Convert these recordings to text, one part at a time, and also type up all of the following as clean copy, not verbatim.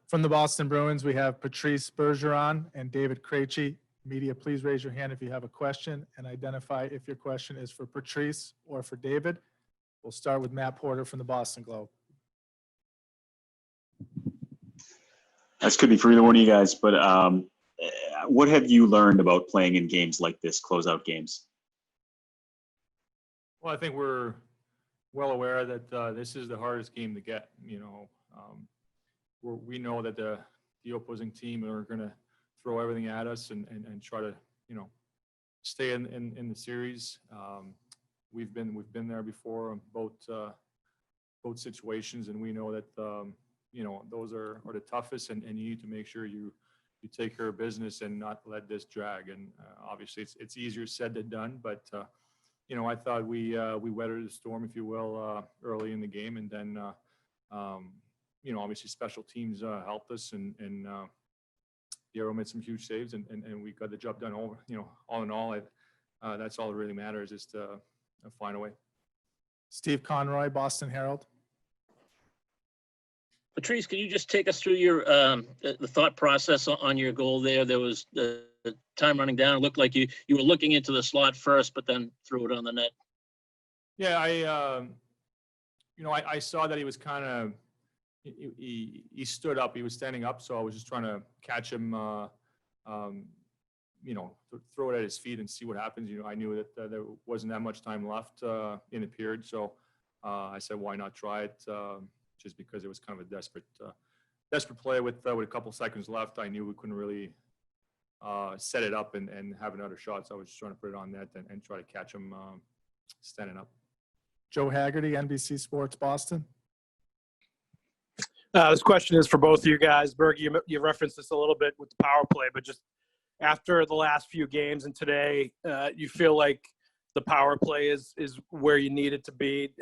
From the Boston Bruins, we have Patrice Bergeron and David Krejci. Media, please raise your hand if you have a question and identify if your question is for Patrice or for David. We'll start with Matt Porter from the Boston Globe. This could be for either one of you guys, but what have you learned about playing in games like this, closeout games? Well, I think we're well aware that this is the hardest game to get. We know that the opposing team are going to throw everything at us and try to stay in the series. We've been there before on both situations, and we know that those are the toughest, and you need to make sure you take care of business and not let this drag. And obviously, it's easier said than done, but I thought we weathered the storm, if you will, early in the game, and then obviously special teams helped us, and the Arrow made some huge saves, and we got the job done. All in all, that's all that really matters, is to find a way. Steve Conroy, Boston Herald. Patrice, can you just take us through your the thought process on your goal there? There was the time running down. It looked like you were looking into the slot first, but then threw it on the net. Yeah, I saw that he was kind of he stood up. He was standing up, so I was just trying to catch him. Throw it at his feet and see what happens. I knew that there wasn't that much time left in the period, so I said, why not try it? Just because it was kind of a desperate play with a couple seconds left. I knew we couldn't really set it up and have another shot, so I was just trying to put it on net and try to catch him standing up. Joe Haggerty, NBC Sports, Boston. This question is for both of you guys. Berg, you referenced this a little bit with the power play, but just after the last few games and today, you feel like the power play is where you need it to be.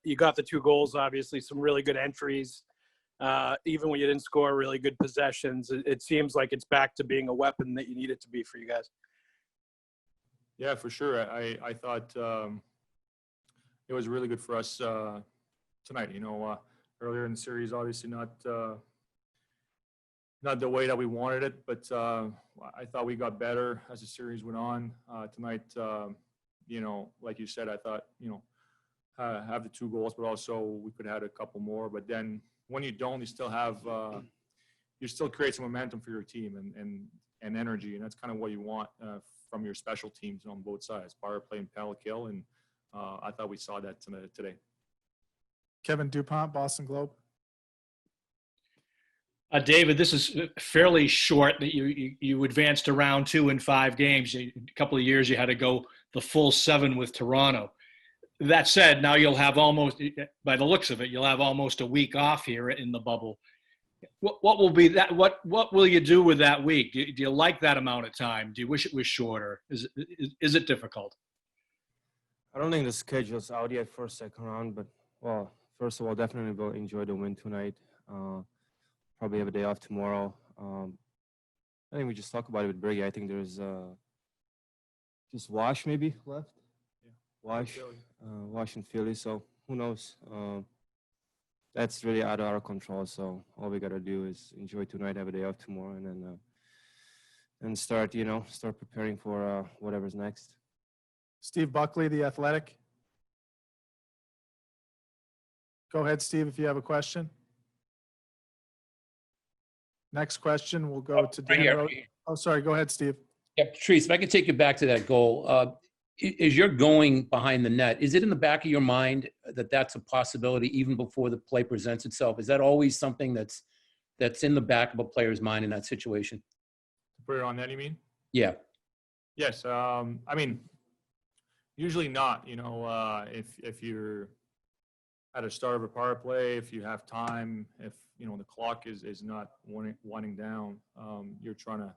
You got the 2 goals, obviously, some really good entries. Even when you didn't score, really good possessions. It seems like it's back to being a weapon that you need it to be for you guys. Yeah, for sure. I thought it was really good for us tonight. Earlier in the series, obviously not the way that we wanted it, but I thought we got better as the series went on. Tonight, like you said, I thought, have the 2 goals, but also we could have had a couple more. But then when you don't, you still have, you still create some momentum for your team and energy, and that's kind of what you want from your special teams on both sides, power play and penalty kill, and I thought we saw that today. Kevin Dupont, Boston Globe. David, this is fairly short. That you advanced to round 2 in 5 games. A couple of years you had to go the full 7 with Toronto. That said, now you'll have almost, by the looks of it, you'll have almost a week off here in the bubble. What will be that? What will you do with that week? Do you like that amount of time? Do you wish it was shorter? Is it difficult? I don't think the schedule's out yet for a second round, but first of all, definitely will enjoy the win tonight. Probably have a day off tomorrow. I think we just talked about it with Bergie. I think there's just Wash maybe left. Yeah. Wash and Philly. So who knows? That's really out of our control. So all we gotta do is enjoy tonight, have a day off tomorrow, and then start preparing for whatever's next. Steve Buckley, The Athletic. Go ahead, Steve, if you have a question. Next question will go to Dan. Oh, sorry. Go ahead, Steve. Yeah, Patrice, if I could take you back to that goal. As you're going behind the net, is it in the back of your mind that that's a possibility even before the play presents itself? Is that always something that's in the back of a player's mind in that situation? Put it on net, you mean? Yeah. Yes. Usually not. If you're at a start of a power play, if you have time, if the clock is not winding down, you're trying to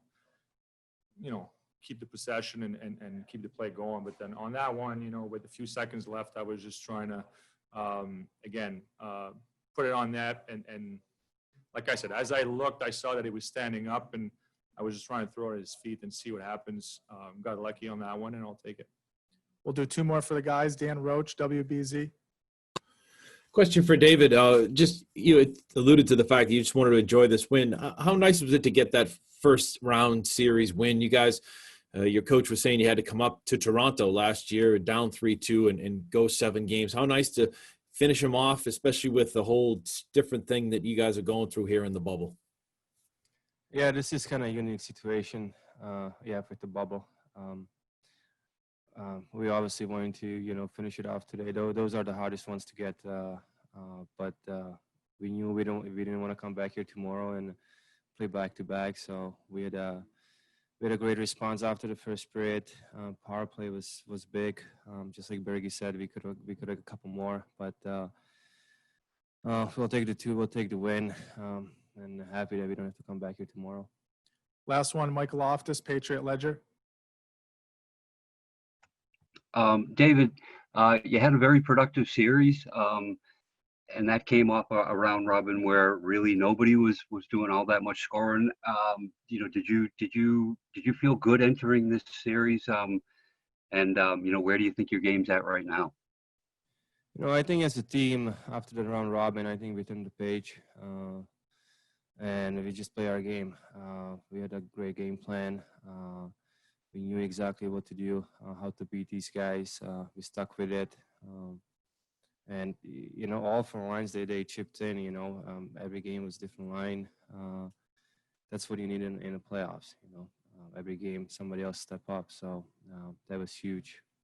keep the possession and keep the play going. But then on that one, with a few seconds left, I was just trying to put it on net, and like I said, as I looked, I saw that he was standing up, and I was just trying to throw it at his feet and see what happens. Got lucky on that one, and I'll take it. We'll do 2 more for the guys. Dan Roach, WBZ. Question for David. Just you had alluded to the fact that you just wanted to enjoy this win. How nice was it to get that first round series win? You guys, your coach was saying you had to come up to Toronto last year, down 3-2, and go 7 games. How nice to finish them off, especially with the whole different thing that you guys are going through here in the bubble. Yeah, this is kind of a unique situation. With the bubble. We obviously wanted to, finish it off today. Though those are the hardest ones to get. But we knew we didn't want to come back here tomorrow and play back to back. So we had a great response after the first period. Power play was big. Just like Bergie said, we could have a couple more, but we'll take the 2. We'll take the win. And happy that we don't have to come back here tomorrow. Last one, Michael Loftus, Patriot Ledger. David, you had a very productive series, and that came off a round robin where really nobody was doing all that much scoring. Did you feel good entering this series? Where do you think your game's at right now? I think as a team, after the round robin, I think we turned the page, and we just play our game. We had a great game plan. We knew exactly what to do, how to beat these guys. We stuck with it. And all 4 lines they chipped in, every game was different line. That's what you need in the playoffs, every game somebody else step up. So that was huge.